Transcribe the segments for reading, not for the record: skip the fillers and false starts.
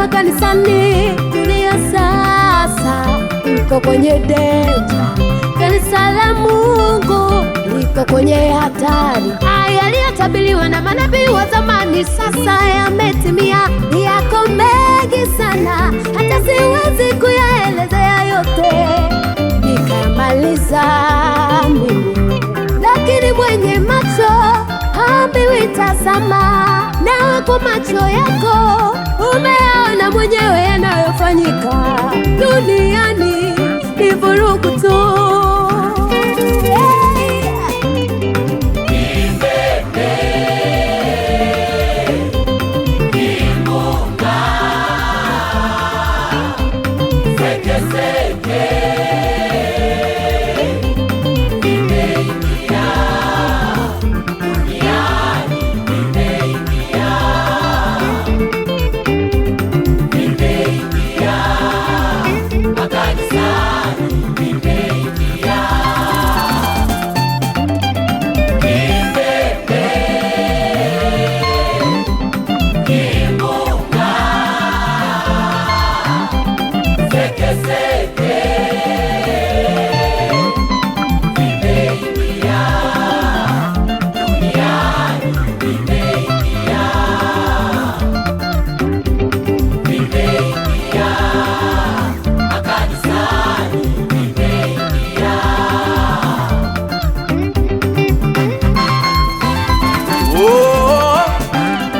Kanisani dunia sasa iko kwenye danger, kanisa la Mungu liko kwenye hatari. Haya yaliyotabiriwa na manabii wa zamani sasa yametimia, yako mengi sana hata siwezi kuyaelezea yote nikamaliza mimi, lakini mwenye macho haambiwi tazama, nawe kwa macho yako umeona mwenyewe yanayofanyika duniani. Ni vurugu tu.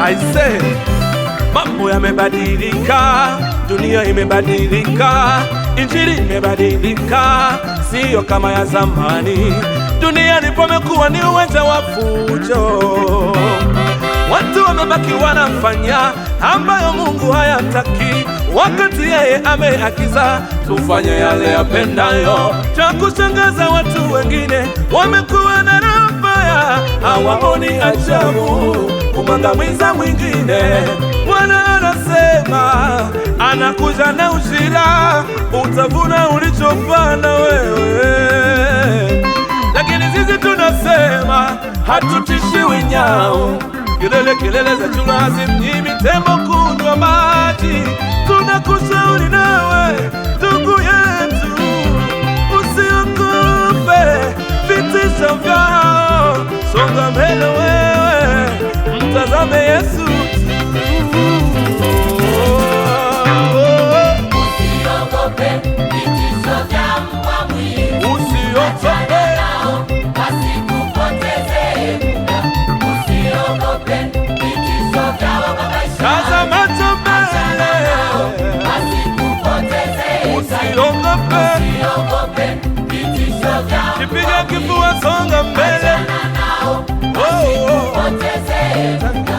Aise, mambo yamebadilika, dunia imebadilika, injili imebadilika, sio kama ya zamani. Duniani pamekuwa ni uwanja wa fujo, watu wamebaki wanafanya ambayo Mungu hayataki, wakati yeye ameagiza tufanye yale yapendayo. Cha kushangaza, watu wengine wamekuwa na roho mbaya, hawaoni ajabu kumwangamiza mwingine. Bwana anasema anakuja na ujira, utavuna ulichopanda wewe. Lakini sisi tunasema hatutishiwi nyao, kelele za chura hazimnyimi tembo kunywa maji. Tunakushauri nawe ndugu yetu, usiogope vitisho vyao, songa mbele wewe, mtazame Yesu. Usiogope vitisho vya mbwa mwitu, achana nao wasikupoteze muda. Usiogope vitisho vya wababaishaji, Kaza macho mbele, wasikupoteze. Usiogope vitisho vya kipiga kifua, songa mbele, achana nao wasikupoteze muda.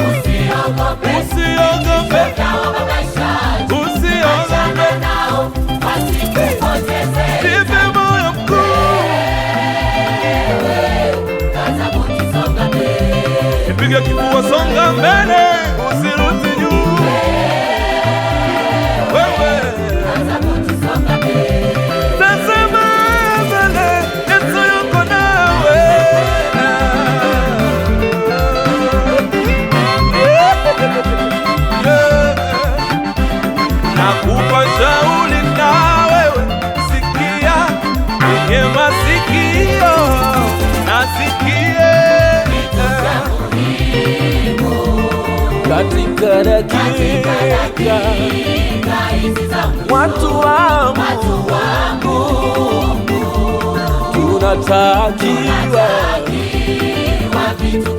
Usiogope vitisho vya wababaishaji, achana nao wasikupoteze. jipe moyo mkuu, Kaza buti, songa mbele. kipiga kifua, songa mbele, usirudi nyuma wewe. Kaza buti, songa mbele. Tazama mbele, Yesu yuko nawe. Nakupa shauri na wewe sikia, kwenye masikio nasikie, katika dakika watu wangu tunatakiwa Vitu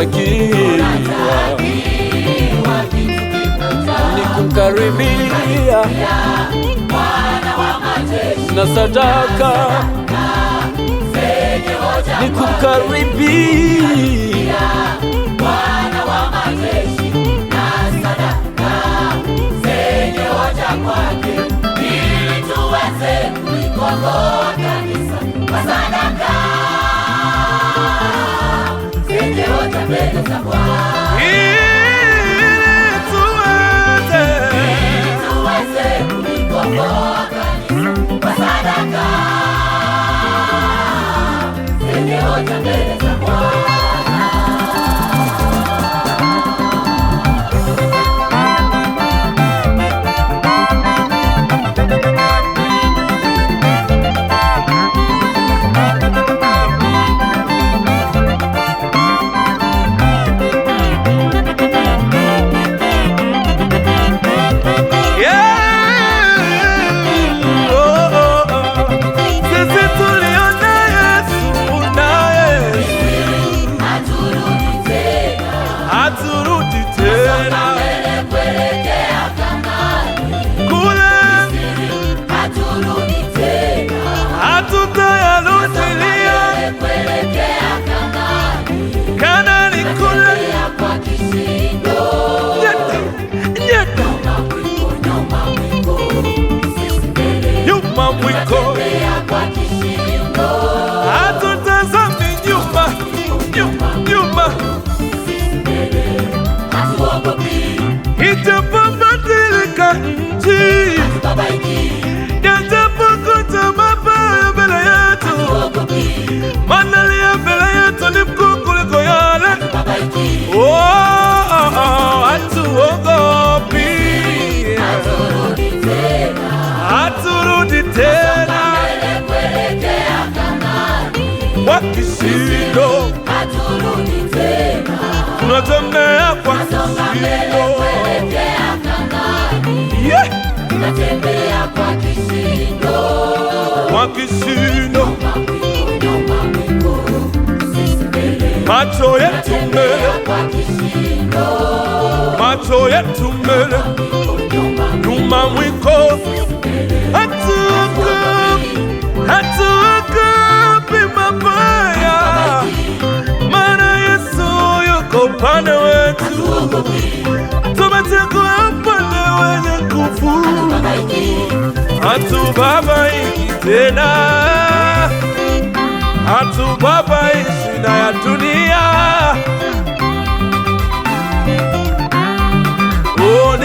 tunatakiwa ni kumkaribia na sadaka, ni kumkaribia Bwana wa majeshi na sadaka zenye hoja kwake, ili tuweze kulikomboa kanisa kwa sadaka zenye hoja mbele za Bwana, ili tuweze kulikomboa kanisa kwa sadaka zenye hoja mbele za Bwana. Hatutazami nyuma, itapobadilika nchi, yajapokuta mabaya mbele yetu, maana aliye mbele yetu ni mkuu kuliko yale. Hatuogopi, haturudi tena kwa kishindo, tunatembea kwa kishindo, kwa kishindo, macho yetu mbele, macho yetu mbele, nyuma mwiko, hatuogopi mabaya, maana Yesu yuko upande wetu, tumechagua upande wenye nguvu, hatubabaiki tena, hatubabaishi shida ya dunia. Oh,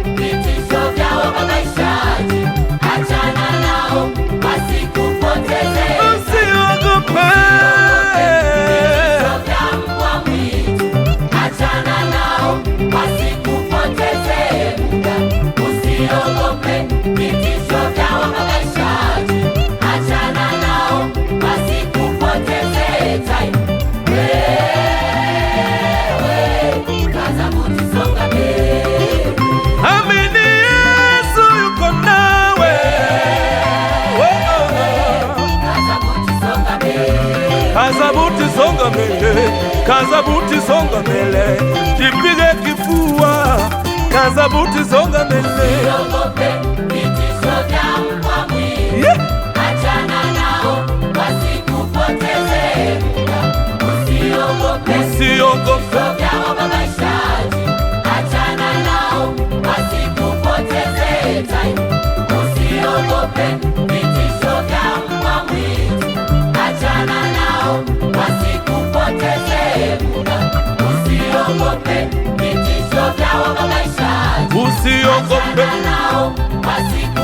usiogope vitisho vya wababaishaji, achana nao wasikupoteze. Usiogope vitisho vya mbwa mwitu, achana nao wasikupoteze muda. Usiogope vitisho vya wababaishaji, achana nao wasikupoteze time. amini Yesu yuko nawe. Kaza buti songa mbele, kaza buti songa mbele, jipige kifua, kaza buti songa mbele. Usiogope vitisho vya mbwa mwitu, achana nao wasikupoteze muda. Usiogope vitisho vya wababaishaji, achana nao wasikupoteze time. Usiogope vitisho vya mbwa mwitu, achana nao wasikupoteze muda. Usiogope vitisho vya wababaishaji, Usiogope achana nao wasikupoteze